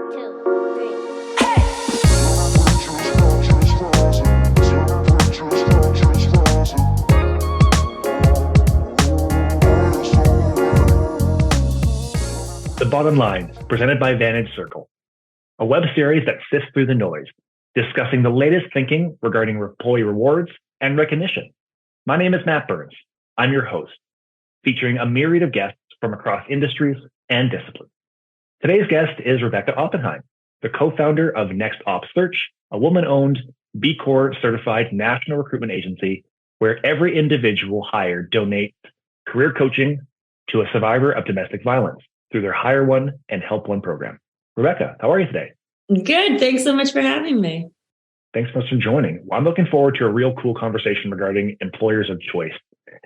The Bottom Line, presented by Vantage Circle, a web series that sifts through the noise, discussing the latest thinking regarding employee rewards and recognition. My name is Matt Burns. I'm your host, featuring a myriad of guests from across industries and disciplines. Today's guest is Rebecca Oppenheim, the co-founder of nextOPP Search, a woman-owned B Corp Certified national recruitment agency where every individual hired donates career coaching to a survivor of domestic violence through their Hire One and Help One program. Rebecca, how are you today? Good. Thanks so much for having me. Thanks so much for joining. I'm looking forward to a real cool conversation regarding employers of choice,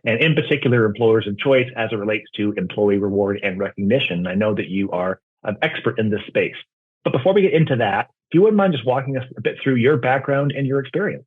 and in particular, employers of choice as it relates to employee reward and recognition. I know that you are an expert in this space. But before we get into that, if you wouldn't mind just walking us a bit through your background and your experience.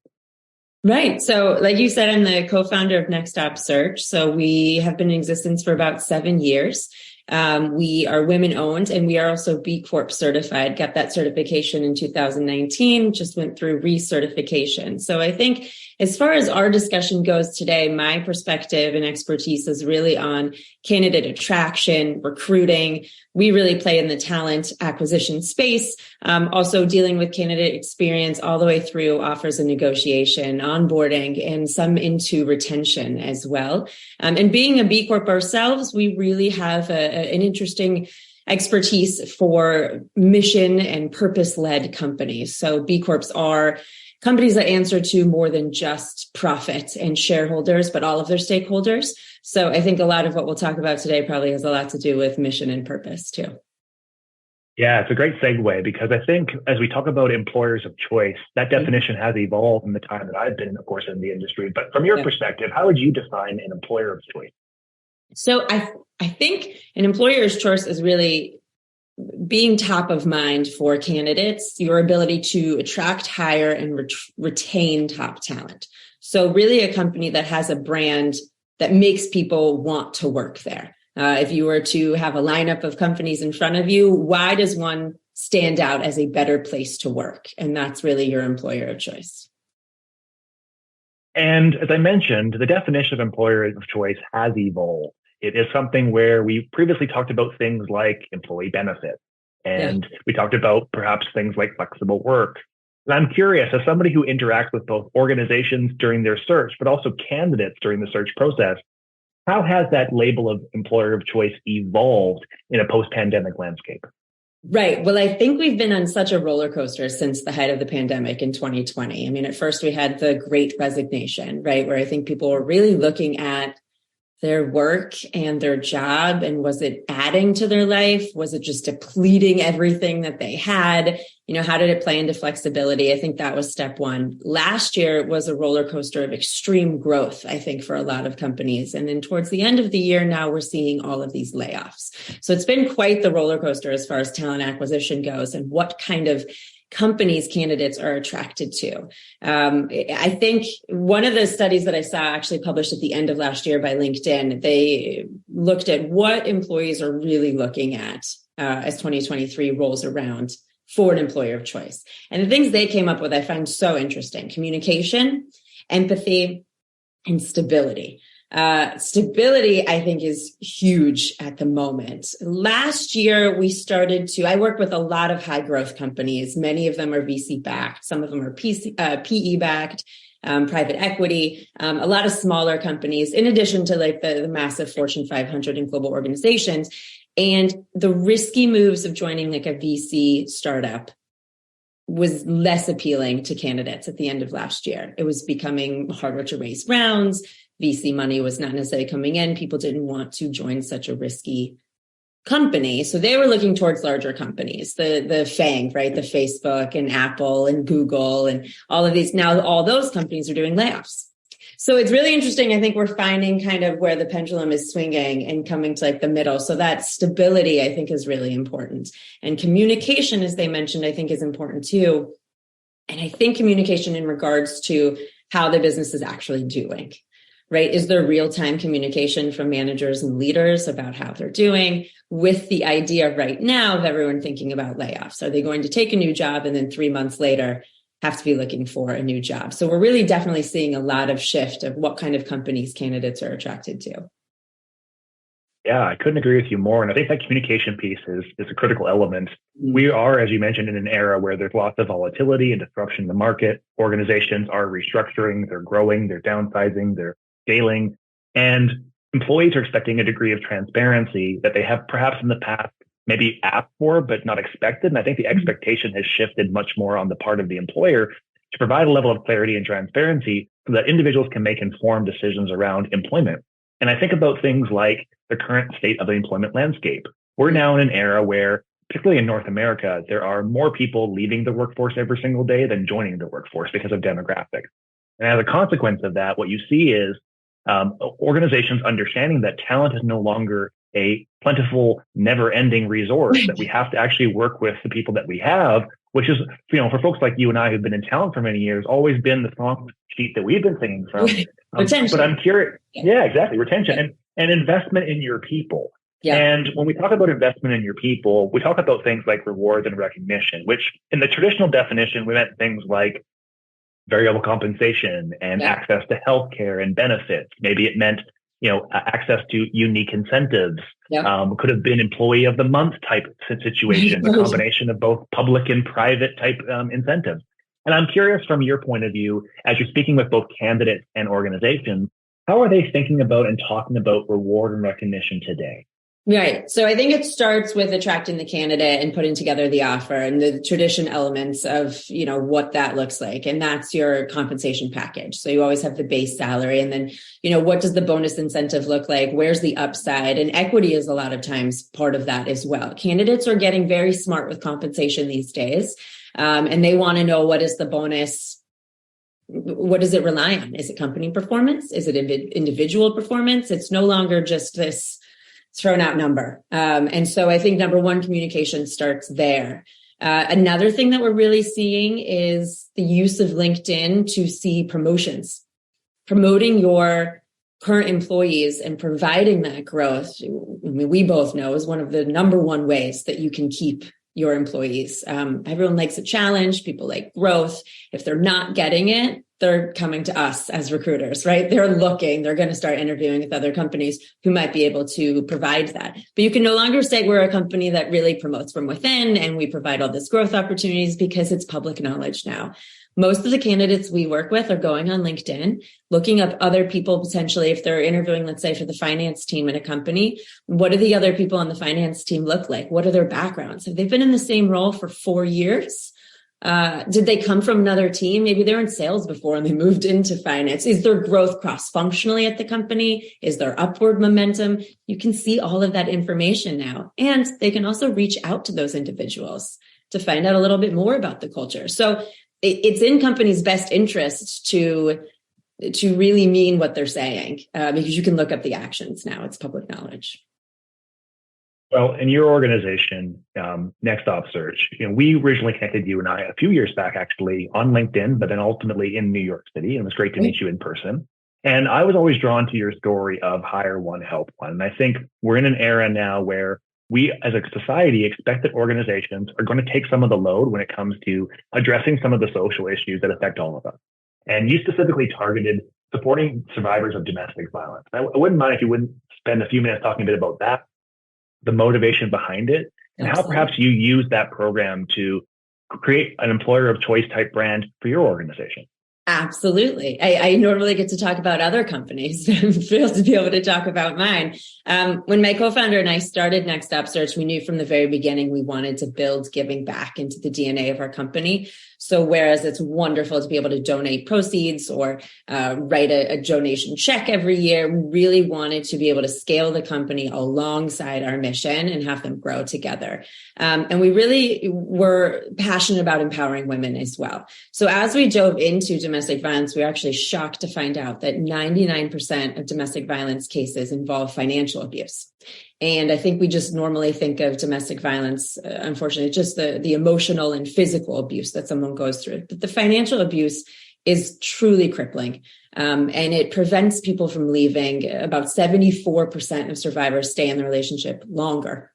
Right. So like you said, I'm the co-founder of nextOPP Search. So we have been in existence for about 7 years. We are women owned and we are also B Corp certified, got that certification in 2019, just went through recertification. So I think as far as our discussion goes today, my perspective and expertise is really on candidate attraction, recruiting. We really play in the talent acquisition space, also dealing with candidate experience all the way through offers and negotiation, onboarding, and some into retention as well. And being a B Corp ourselves, we really have an interesting expertise for mission and purpose-led companies. So B Corps are companies that answer to more than just profit and shareholders, but all of their stakeholders. So I think a lot of what we'll talk about today probably has a lot to do with mission and purpose too. Yeah, it's a great segue because I think as we talk about employers of choice, that definition has evolved in the time that I've been, of course, in the industry. But from your perspective, how would you define an employer of choice? So I think an employer's choice is really being top of mind for candidates, your ability to attract, hire, and retain top talent. So really a company that has a brand that makes people want to work there. If you were to have a lineup of companies in front of you, why does one stand out as a better place to work? And that's really your employer of choice. And as I mentioned, the definition of employer of choice has evolved. It is something where we previously talked about things like employee benefits, and we talked about perhaps things like flexible work. And I'm curious, as somebody who interacts with both organizations during their search, but also candidates during the search process, how has that label of employer of choice evolved in a post-pandemic landscape? Right. Well, I think we've been on such a roller coaster since the height of the pandemic in 2020. I mean, at first we had the Great Resignation, right, where I think people were really looking at their work and their job. And was it adding to their life? Was it just depleting everything that they had? You know, how did it play into flexibility? I think that was step one. Last year was a roller coaster of extreme growth, I think, for a lot of companies. And then towards the end of the year, now we're seeing all of these layoffs. So it's been quite the roller coaster as far as talent acquisition goes and what kind of companies candidates are attracted to. I think one of the studies that I saw actually published at the end of last year by LinkedIn, they looked at what employees are really looking at as 2023 rolls around for an employer of choice. And the things they came up with, I find so interesting: communication, empathy, and stability. Stability, I think, is huge at the moment. Last year, I work with a lot of high growth companies. Many of them are VC backed. Some of them are PE backed, private equity, a lot of smaller companies, in addition to like the massive Fortune 500 and global organizations. And the risky moves of joining like a VC startup was less appealing to candidates at the end of last year. It was becoming harder to raise rounds. VC money was not necessarily coming in. People didn't want to join such a risky company. So they were looking towards larger companies, the FANG, right? The Facebook and Apple and Google and all of these. Now all those companies are doing layoffs. So it's really interesting. I think we're finding kind of where the pendulum is swinging and coming to like the middle. So that stability, I think, is really important. And communication, as they mentioned, I think is important too. And I think communication in regards to how the business is actually doing. right? Is there real-time communication from managers and leaders about how they're doing, with the idea right now of everyone thinking about layoffs? Are they going to take a new job and then 3 months later have to be looking for a new job? So we're really definitely seeing a lot of shift of what kind of companies candidates are attracted to. Yeah, I couldn't agree with you more. And I think that communication piece is a critical element. We are, as you mentioned, in an era where there's lots of volatility and disruption in the market. Organizations are restructuring, they're growing, they're downsizing, they're scaling. And employees are expecting a degree of transparency that they have perhaps in the past maybe asked for, but not expected. And I think the expectation has shifted much more on the part of the employer to provide a level of clarity and transparency so that individuals can make informed decisions around employment. And I think about things like the current state of the employment landscape. We're now in an era where, particularly in North America, there are more people leaving the workforce every single day than joining the workforce because of demographics. And as a consequence of that, what you see is organizations understanding that talent is no longer a plentiful, never-ending resource, that we have to actually work with the people that we have, which is, for folks like you and I who've been in talent for many years, always been the song sheet that we've been singing from. Retention. But I'm curious. Yeah, exactly. Retention and investment in your people. Yeah. And when we talk about investment in your people, we talk about things like rewards and recognition, which in the traditional definition, we meant things like variable compensation and access to healthcare and benefits. Maybe it meant, access to unique incentives. Could have been employee of the month type situation, a combination of both public and private type incentives. And I'm curious from your point of view, as you're speaking with both candidates and organizations, how are they thinking about and talking about reward and recognition today? Right. So I think it starts with attracting the candidate and putting together the offer and the tradition elements of, what that looks like. And that's your compensation package. So you always have the base salary. And then, what does the bonus incentive look like? Where's the upside? And equity is a lot of times part of that as well. Candidates are getting very smart with compensation these days. And they want to know, what is the bonus? What does it rely on? Is it company performance? Is it individual performance? It's no longer just this thrown out number. And so I think number one, communication starts there. Another thing that we're really seeing is the use of LinkedIn to see promotions. Promoting your current employees and providing that growth, we both know, is one of the number one ways that you can keep your employees. Everyone likes a challenge. People like growth. If they're not getting it, they're coming to us as recruiters, right? They're looking, they're going to start interviewing with other companies who might be able to provide that. But you can no longer say we're a company that really promotes from within and we provide all this growth opportunities, because it's public knowledge now. Most of the candidates we work with are going on LinkedIn, looking up other people potentially, if they're interviewing, let's say, for the finance team in a company. What do the other people on the finance team look like? What are their backgrounds? Have they been in the same role for 4 years? Did they come from another team? Maybe they're in sales before and they moved into finance. Is there growth cross-functionally at the company? Is there upward momentum? You can see all of that information now. And they can also reach out to those individuals to find out a little bit more about the culture. So it's in companies' best interest to really mean what they're saying, because you can look up the actions now. It's public knowledge. Well, in your organization, nextOPP Search, we originally connected, you and I, a few years back, actually, on LinkedIn, but then ultimately in New York City. And it was great to meet you in person. And I was always drawn to your story of hire one, help one. And I think we're in an era now where we as a society expect that organizations are going to take some of the load when it comes to addressing some of the social issues that affect all of us. And you specifically targeted supporting survivors of domestic violence. I wouldn't mind if you wouldn't spend a few minutes talking a bit about that, the motivation behind it, and how perhaps you use that program to create an employer of choice type brand for your organization. Absolutely. I normally get to talk about other companies. I'm thrilled to be able to talk about mine. When my co-founder and I started nextOPP Search, we knew from the very beginning we wanted to build giving back into the DNA of our company. So whereas it's wonderful to be able to donate proceeds or write a donation check every year, we really wanted to be able to scale the company alongside our mission and have them grow together. And we really were passionate about empowering women as well. So as we dove into domestic violence, we were actually shocked to find out that 99% of domestic violence cases involve financial abuse. And I think we just normally think of domestic violence, unfortunately, just the emotional and physical abuse that someone goes through. But the financial abuse is truly crippling. And it prevents people from leaving. About 74% of survivors stay in the relationship longer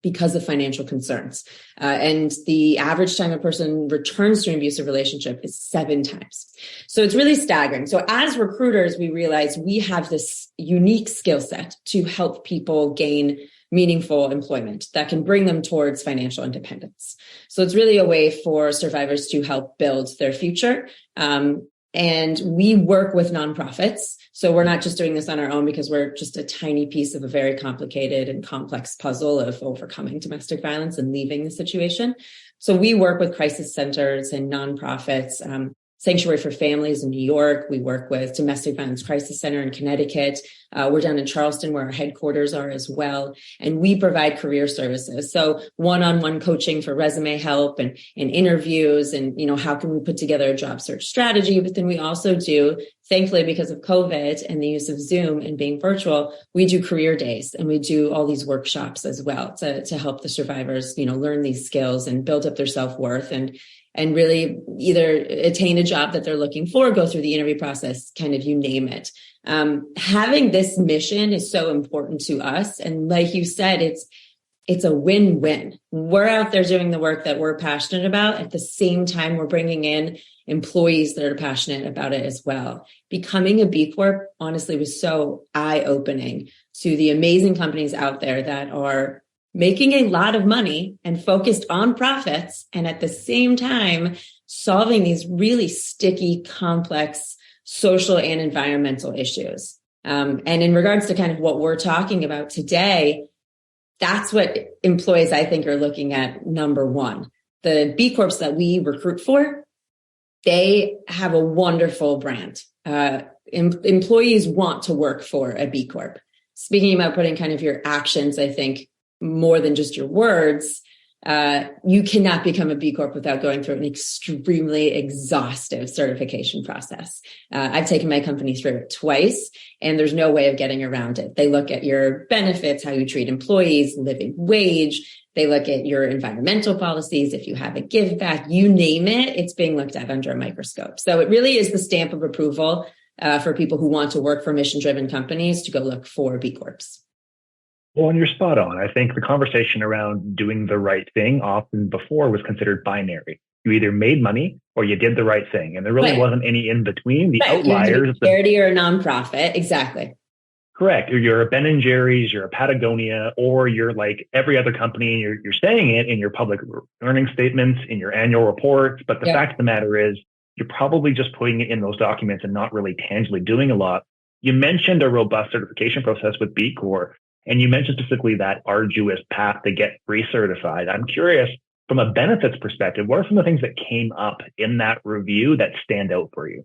because of financial concerns. And the average time a person returns to an abusive relationship is 7 times. So it's really staggering. So as recruiters, we realize we have this unique skill set to help people gain meaningful employment that can bring them towards financial independence. So it's really a way for survivors to help build their future. And we work with nonprofits. So we're not just doing this on our own because we're just a tiny piece of a very complicated and complex puzzle of overcoming domestic violence and leaving the situation. So we work with crisis centers and nonprofits, Sanctuary for Families in New York. We work with Domestic Violence Crisis Center in Connecticut. We're down in Charleston where our headquarters are as well. And we provide career services. So one-on-one coaching for resume help and interviews and, how can we put together a job search strategy? But then we also do, thankfully, because of COVID and the use of Zoom and being virtual, we do career days and we do all these workshops as well to help the survivors, learn these skills and build up their self-worth and really either attain a job that they're looking for, go through the interview process, kind of you name it. Having this mission is so important to us. And like you said, it's a win-win. We're out there doing the work that we're passionate about. At the same time, we're bringing in employees that are passionate about it as well. Becoming a B Corp, honestly, was so eye-opening to the amazing companies out there that are making a lot of money and focused on profits, and at the same time, solving these really sticky, complex social and environmental issues. And in regards to kind of what we're talking about today, that's what employees, I think, are looking at. Number one, the B Corps that we recruit for, they have a wonderful brand. Employees want to work for a B Corp. Speaking about putting kind of your actions, I think, more than just your words, you cannot become a B Corp without going through an extremely exhaustive certification process. I've taken my company through it twice, and there's no way of getting around it. They look at your benefits, how you treat employees, living wage. They look at your environmental policies. If you have a give back, you name it, it's being looked at under a microscope. So it really is the stamp of approval for people who want to work for mission-driven companies to go look for B Corps. Well, and you're spot on. I think the conversation around doing the right thing often before was considered binary. You either made money or you did the right thing. And there really wasn't any in between. The outliers. You're a charity or a nonprofit. Exactly. Correct. You're a Ben and Jerry's, you're a Patagonia, or you're like every other company. You're saying it in your public earnings statements, in your annual reports. But the fact of the matter is, you're probably just putting it in those documents and not really tangibly doing a lot. You mentioned a robust certification process with B Corp. And you mentioned specifically that arduous path to get recertified. I'm curious, from a benefits perspective, what are some of the things that came up in that review that stand out for you?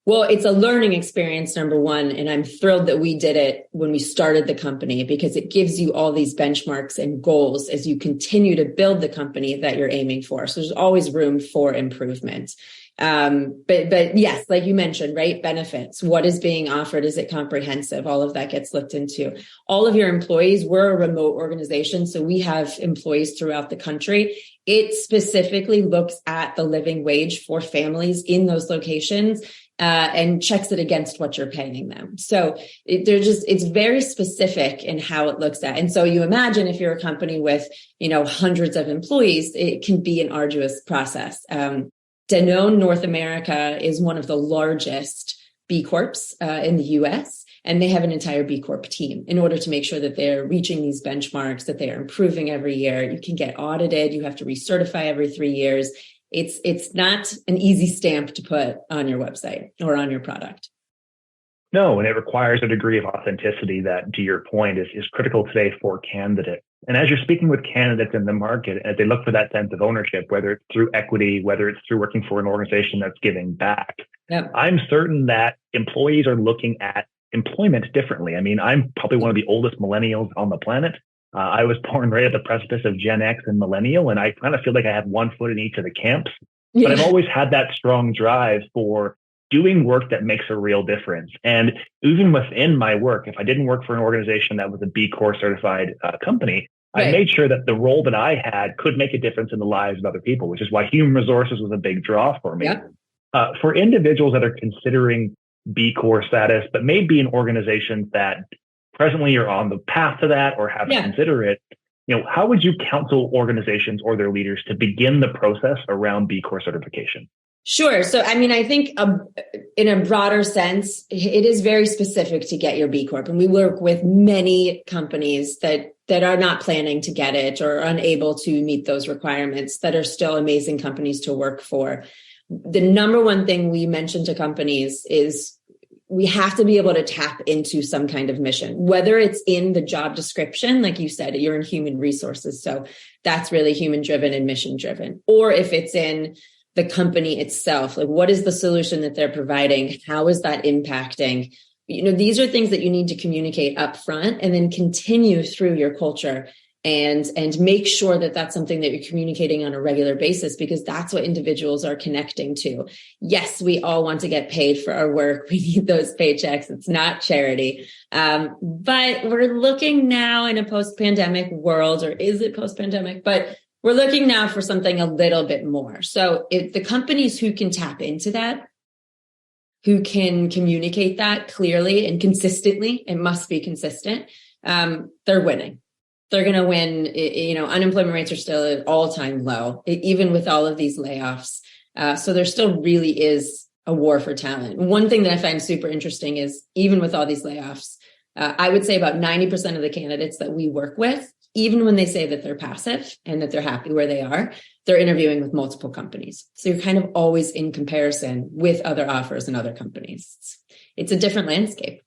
Well, it's a learning experience, number one, and I'm thrilled that we did it when we started the company because it gives you all these benchmarks and goals as you continue to build the company that you're aiming for. So there's always room for improvement. But yes, like you mentioned, right? Benefits. What is being offered? Is it comprehensive? All of that gets looked into. All of your employees, we're a remote organization, so we have employees throughout the country. It specifically looks at the living wage for families in those locations and checks it against what you're paying them. So it's very specific in how it looks at. And so you imagine if you're a company with, hundreds of employees, it can be an arduous process. Danone North America is one of the largest B Corps in the US, and they have an entire B Corp team in order to make sure that they're reaching these benchmarks, that they are improving every year. You can get audited. You have to recertify every 3 years. It's not an easy stamp to put on your website or on your product. No, and it requires a degree of authenticity that, to your point, is critical today for candidates. And as you're speaking with candidates in the market, as they look for that sense of ownership, whether it's through equity, whether it's through working for an organization that's giving back, I'm certain that employees are looking at employment differently. I mean, I'm probably one of the oldest millennials on the planet. I was born right at the precipice of Gen X and millennial, and I kind of feel like I have one foot in each of the camps. But I've always had that strong drive for doing work that makes a real difference. And even within my work, if I didn't work for an organization that was a B Corp certified company, I made sure that the role that I had could make a difference in the lives of other people, which is why human resources was a big draw for me. For individuals that are considering B Corp status, but may be in organizations that presently are on the path to that or have to consider it, how would you counsel organizations or their leaders to begin the process around B Corp certification? Sure. So, I think in a broader sense, it is very specific to get your B Corp. And we work with many companies that are not planning to get it or are unable to meet those requirements, that are still amazing companies to work for. The number one thing we mention to companies is we have to be able to tap into some kind of mission, whether it's in the job description, like you said, you're in human resources. So that's really human driven and mission driven. Or if it's in the company itself, like what is the solution that they're providing? How is that impacting? These are things that you need to communicate up front and then continue through your culture and make sure that that's something that you're communicating on a regular basis, because that's what individuals are connecting to. Yes, we all want to get paid for our work. We need those paychecks. It's not charity. But we're looking now in a post-pandemic world, or is it post-pandemic? But we're looking now for something a little bit more. So if the companies who can tap into that, who can communicate that clearly and consistently, it must be consistent, they're winning. They're going to win. Unemployment rates are still at all-time low, even with all of these layoffs. So there still really is a war for talent. One thing that I find super interesting is even with all these layoffs, I would say about 90% of the candidates that we work with, even when they say that they're passive and that they're happy where they are, they're interviewing with multiple companies. So you're kind of always in comparison with other offers and other companies. It's a different landscape.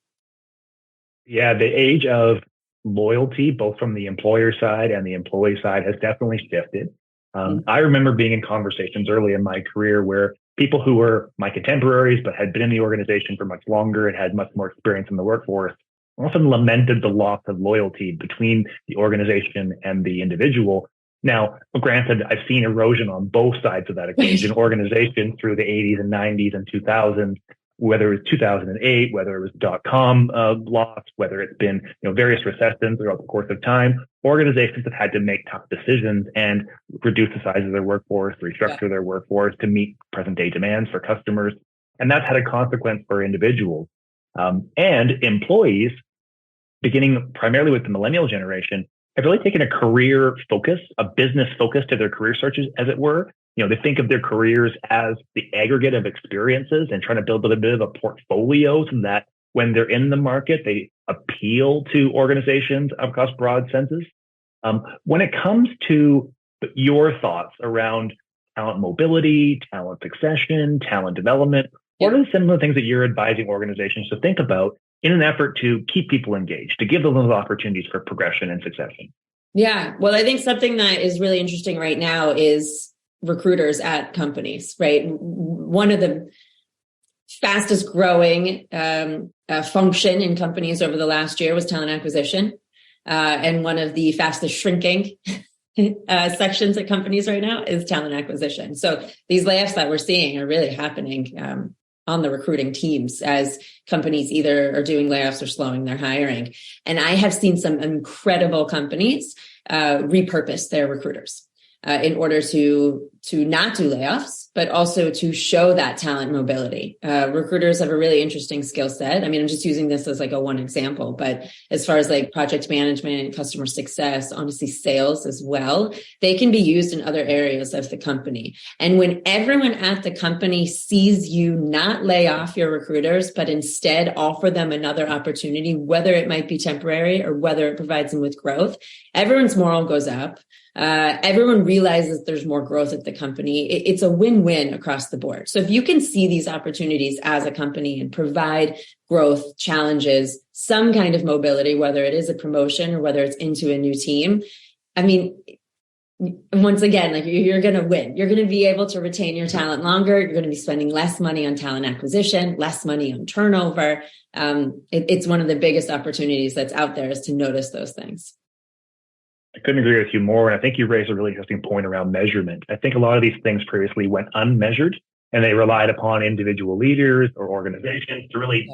Yeah, the age of loyalty, both from the employer side and the employee side, has definitely shifted. I remember being in conversations early in my career where people who were my contemporaries but had been in the organization for much longer and had much more experience in the workforce often lamented the loss of loyalty between the organization and the individual. Now, granted, I've seen erosion on both sides of that equation. Organizations through the 80s and 90s and 2000s, whether it was 2008, whether it was .com loss, whether it's been various recessions throughout the course of time, organizations have had to make tough decisions and reduce the size of their workforce, restructure their workforce to meet present day demands for customers. And that's had a consequence for individuals. And employees, beginning primarily with the millennial generation, have really taken a career focus, a business focus to their career searches, as it were. They think of their careers as the aggregate of experiences and trying to build a bit of a portfolio so that when they're in the market, they appeal to organizations across broad senses. When it comes to your thoughts around talent mobility, talent succession, talent development, what are some of the things that you're advising organizations to think about in an effort to keep people engaged, to give them those opportunities for progression and succession? Yeah, well, I think something that is really interesting right now is recruiters at companies, right? One of the fastest growing function in companies over the last year was talent acquisition. And one of the fastest shrinking sections at companies right now is talent acquisition. So these layoffs that we're seeing are really happening on the recruiting teams as companies either are doing layoffs or slowing their hiring. And I have seen some incredible companies repurpose their recruiters in order to not do layoffs, but also to show that talent mobility. Recruiters have a really interesting skill set. I mean, I'm just using this as like a one example, but as far as like project management, customer success, honestly, sales as well, they can be used in other areas of the company. And when everyone at the company sees you not lay off your recruiters, but instead offer them another opportunity, whether it might be temporary or whether it provides them with growth, everyone's morale goes up. Everyone realizes there's more growth at the company. It's a win-win across the board. So if you can see these opportunities as a company and provide growth, challenges, some kind of mobility, whether it is a promotion or whether it's into a new team, I mean, once again, like you're going to win. You're going to be able to retain your talent longer. You're going to be spending less money on talent acquisition, less money on turnover. It's one of the biggest opportunities that's out there is to notice those things. I couldn't agree with you more. And I think you raised a really interesting point around measurement. I think a lot of these things previously went unmeasured and they relied upon individual leaders or organizations to really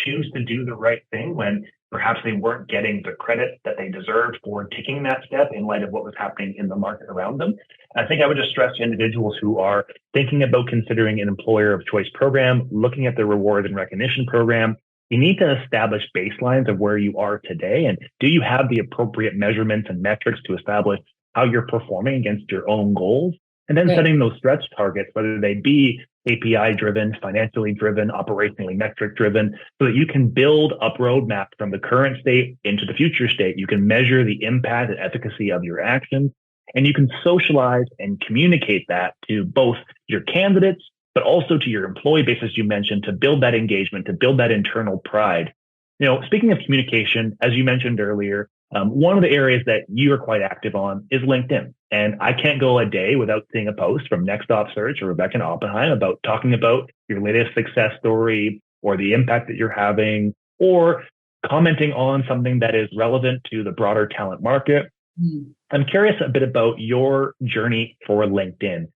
choose to do the right thing when Perhaps they weren't getting the credit that they deserved for taking that step in light of what was happening in the market around them. I think I would just stress to individuals who are thinking about considering an employer of choice program, looking at the reward and recognition program, you need to establish baselines of where you are today. And do you have the appropriate measurements and metrics to establish how you're performing against your own goals? And then setting those stretch targets, whether they be API driven, financially driven, operationally metric driven, so that you can build up roadmap from the current state into the future state. You can measure the impact and efficacy of your actions, and you can socialize and communicate that to both your candidates, but also to your employee base, as you mentioned, to build that engagement, to build that internal pride. Speaking of communication, as you mentioned earlier, one of the areas that you are quite active on is LinkedIn. And I can't go a day without seeing a post from nextOPP Search or Rebecca Oppenheim about talking about your latest success story or the impact that you're having, or commenting on something that is relevant to the broader talent market. I'm curious a bit about your journey for LinkedIn.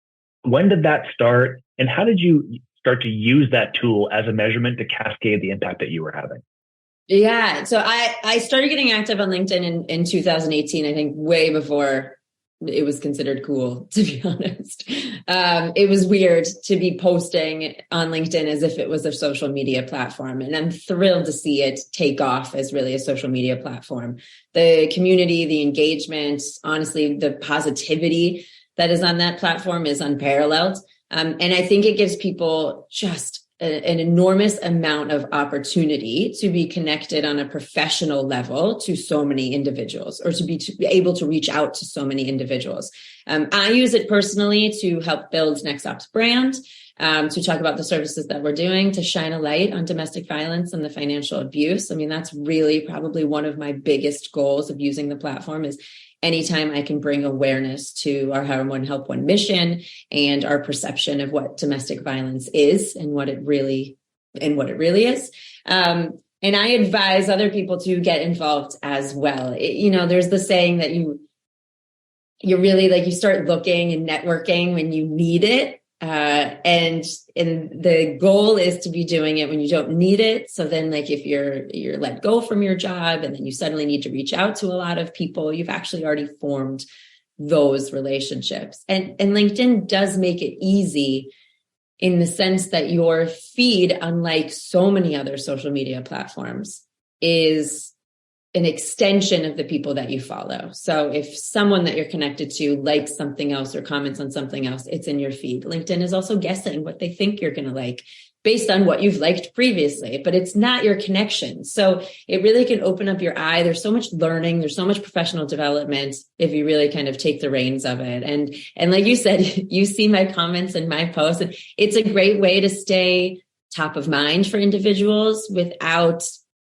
When did that start? And how did you start to use that tool as a measurement to cascade the impact that you were having? Yeah. So I started getting active on LinkedIn in 2018, I think way before it was considered cool, to be honest. It was weird to be posting on LinkedIn as if it was a social media platform. And I'm thrilled to see it take off as really a social media platform. The community, the engagement, honestly, the positivity that is on that platform is unparalleled. And I think it gives people just an enormous amount of opportunity to be connected on a professional level to so many individuals, or to be able to reach out to so many individuals. I use it personally to help build nextOPP's brand, to talk about the services that we're doing, to shine a light on domestic violence and the financial abuse. I mean, that's really probably one of my biggest goals of using the platform is anytime I can bring awareness to our Hire One, Help One mission and our perception of what domestic violence is and what it really is. And I advise other people to get involved as well. There's the saying that you really you start looking and networking when you need it. And the goal is to be doing it when you don't need it. So then if you're let go from your job and then you suddenly need to reach out to a lot of people, you've actually already formed those relationships. And LinkedIn does make it easy in the sense that your feed, unlike so many other social media platforms, is an extension of the people that you follow. So if someone that you're connected to likes something else or comments on something else, it's in your feed. LinkedIn is also guessing what they think you're going to like based on what you've liked previously, but it's not your connection. So it really can open up your eye. There's so much learning. There's so much professional development if you really kind of take the reins of it. And like you said, you see my comments and my posts, and it's a great way to stay top of mind for individuals without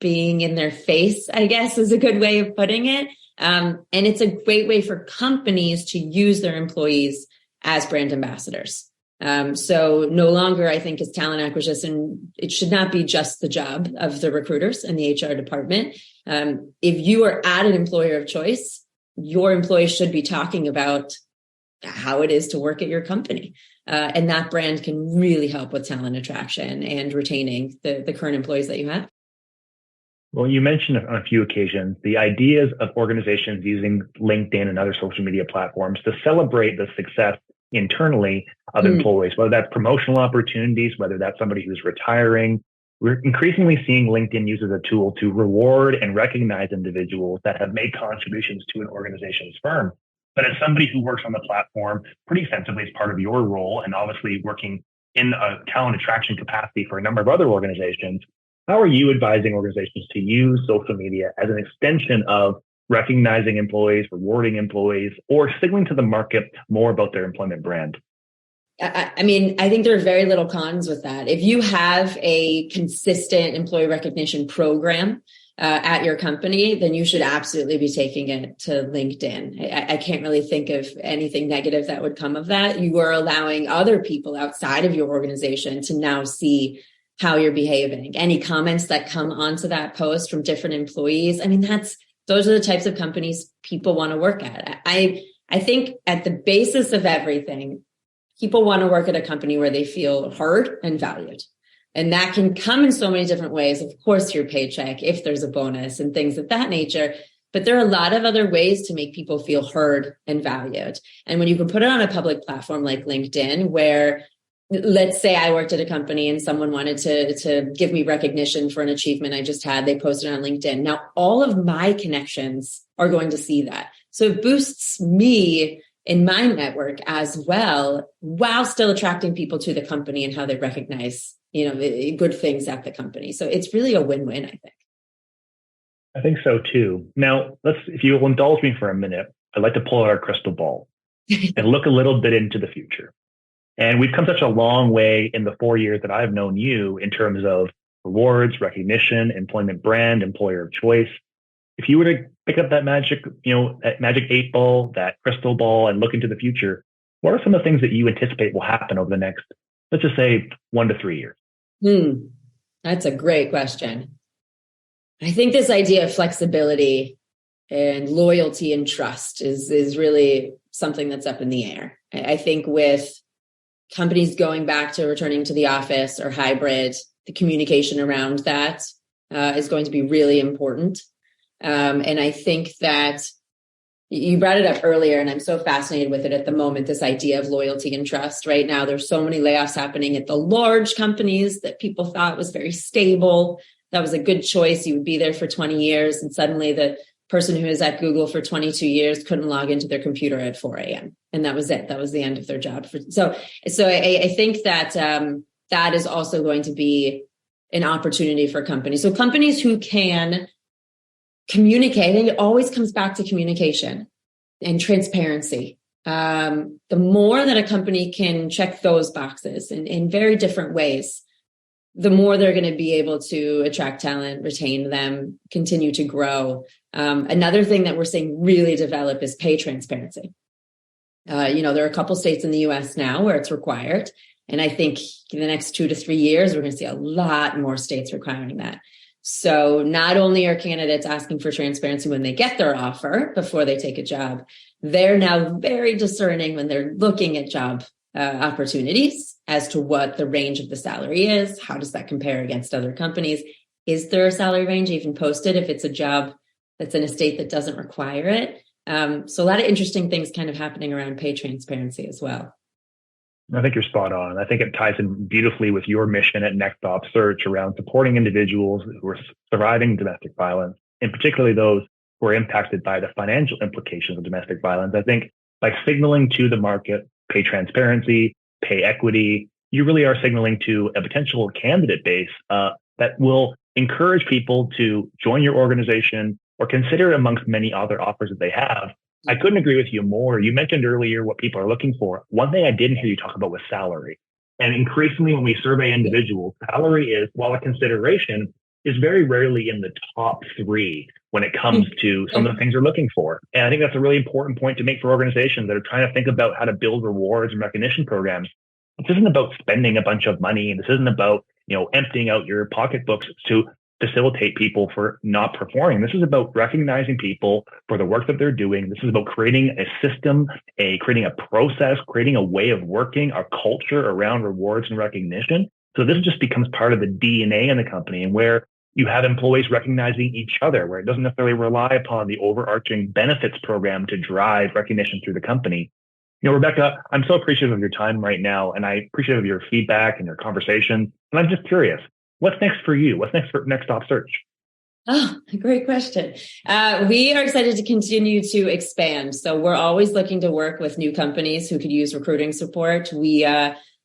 being in their face, I guess is a good way of putting it. And it's a great way for companies to use their employees as brand ambassadors. So no longer, I think, is talent acquisition, it should not be just the job of the recruiters and the HR department. If you are at an employer of choice, your employees should be talking about how it is to work at your company. And that brand can really help with talent attraction and retaining the current employees that you have. Well, you mentioned on a few occasions the ideas of organizations using LinkedIn and other social media platforms to celebrate the success internally of employees, whether that's promotional opportunities, whether that's somebody who's retiring. We're increasingly seeing LinkedIn used as a tool to reward and recognize individuals that have made contributions to an organization's firm. But as somebody who works on the platform pretty extensively as part of your role, and obviously working in a talent attraction capacity for a number of other organizations, how are you advising organizations to use social media as an extension of recognizing employees, rewarding employees, or signaling to the market more about their employment brand? I mean, I think there are very little cons with that. If you have a consistent employee recognition program at your company, then you should absolutely be taking it to LinkedIn. I can't really think of anything negative that would come of that. You are allowing other people outside of your organization to now see how you're behaving. Any comments that come onto that post from different employees, I mean, those are the types of companies people want to work at. I think at the basis of everything, people want to work at a company where they feel heard and valued. And that can come in so many different ways. Of course, your paycheck, if there's a bonus and things of that nature. But there are a lot of other ways to make people feel heard and valued. And when you can put it on a public platform like LinkedIn, where let's say I worked at a company and someone wanted to give me recognition for an achievement I just had, they posted it on LinkedIn. Now, all of my connections are going to see that. So it boosts me in my network as well, while still attracting people to the company and how they recognize, the good things at the company. So it's really a win-win, I think. I think so too. Now, if you will indulge me for a minute, I'd like to pull out our crystal ball and look a little bit into the future. And we've come such a long way in the 4 years that I've known you in terms of rewards, recognition, employment brand, employer of choice. If you were to pick up that magic 8 ball, that crystal ball, and look into the future, what are some of the things that you anticipate will happen over the next, let's just say, 1 to 3 years? That's a great question. I think this idea of flexibility and loyalty and trust is really something that's up in the air. I think with companies going back to returning to the office or hybrid, the communication around that is going to be really important. And I think that you brought it up earlier, and I'm so fascinated with it at the moment, this idea of loyalty and trust. Right now, there's so many layoffs happening at the large companies that people thought was very stable. That was a good choice. You would be there for 20 years. And suddenly the person who was at Google for 22 years couldn't log into their computer at 4 a.m. And that was it. That was the end of their job. So I think that that is also going to be an opportunity for companies. So companies who can communicate, and it always comes back to communication and transparency. The more that a company can check those boxes in very different ways, the more they're going to be able to attract talent, retain them, continue to grow. Another thing that we're seeing really develop is pay transparency. There are a couple states in the US now where it's required. And I think in the next 2 to 3 years, we're going to see a lot more states requiring that. So not only are candidates asking for transparency when they get their offer before they take a job, they're now very discerning when they're looking at job opportunities as to what the range of the salary is. How does that compare against other companies? Is there a salary range even posted if it's a job that's in a state that doesn't require it? So a lot of interesting things kind of happening around pay transparency as well. I think you're spot on. I think it ties in beautifully with your mission at nextOPP Search around supporting individuals who are surviving domestic violence, and particularly those who are impacted by the financial implications of domestic violence. I think by signaling to the market pay transparency, pay equity, you really are signaling to a potential candidate base that will encourage people to join your organization or consider it amongst many other offers that they have. I couldn't agree with you more. You mentioned earlier what people are looking for. One thing I didn't hear you talk about was salary. And increasingly when we survey individuals, salary is, while a consideration, is very rarely in the top 3 when it comes to some of the things they're looking for. And I think that's a really important point to make for organizations that are trying to think about how to build rewards and recognition programs. This isn't about spending a bunch of money, and this isn't about, emptying out your pocketbooks to facilitate people for not performing. This is about recognizing people for the work that they're doing. This is about creating a system, creating a process, creating a way of working, a culture around rewards and recognition. So this just becomes part of the DNA in the company, and where you have employees recognizing each other, where it doesn't necessarily rely upon the overarching benefits program to drive recognition through the company. Rebecca, I'm so appreciative of your time right now, and I appreciate of your feedback and your conversation. And I'm just curious, what's next for you? What's next for nextOPP Search? Oh, great question. We are excited to continue to expand. So we're always looking to work with new companies who could use recruiting support.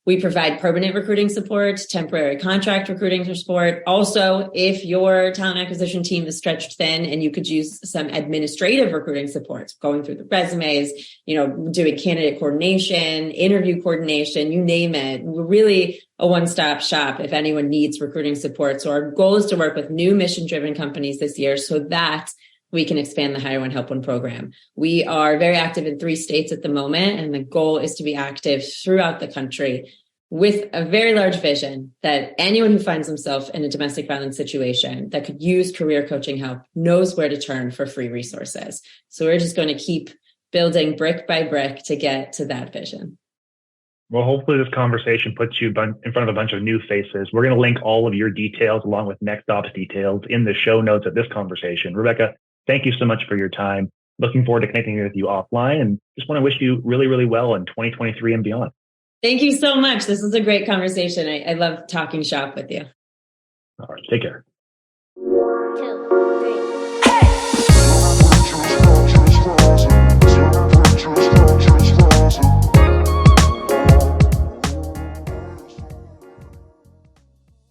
We provide permanent recruiting support, temporary contract recruiting support. Also, if your talent acquisition team is stretched thin and you could use some administrative recruiting support, going through the resumes, doing candidate coordination, interview coordination, you name it. We're really a one-stop shop if anyone needs recruiting support. So our goal is to work with new mission-driven companies this year so that we can expand the Hire One, Help One program. We are very active in 3 states at the moment, and the goal is to be active throughout the country with a very large vision that anyone who finds themselves in a domestic violence situation that could use career coaching help knows where to turn for free resources. So we're just going to keep building brick by brick to get to that vision. Well, hopefully this conversation puts you in front of a bunch of new faces. We're going to link all of your details along with nextOPP's details in the show notes of this conversation. Rebecca, thank you so much for your time. Looking forward to connecting with you offline, and just want to wish you really, really well in 2023 and beyond. Thank you so much. This was a great conversation. I love talking shop with you. All right. Take care. 2, 3.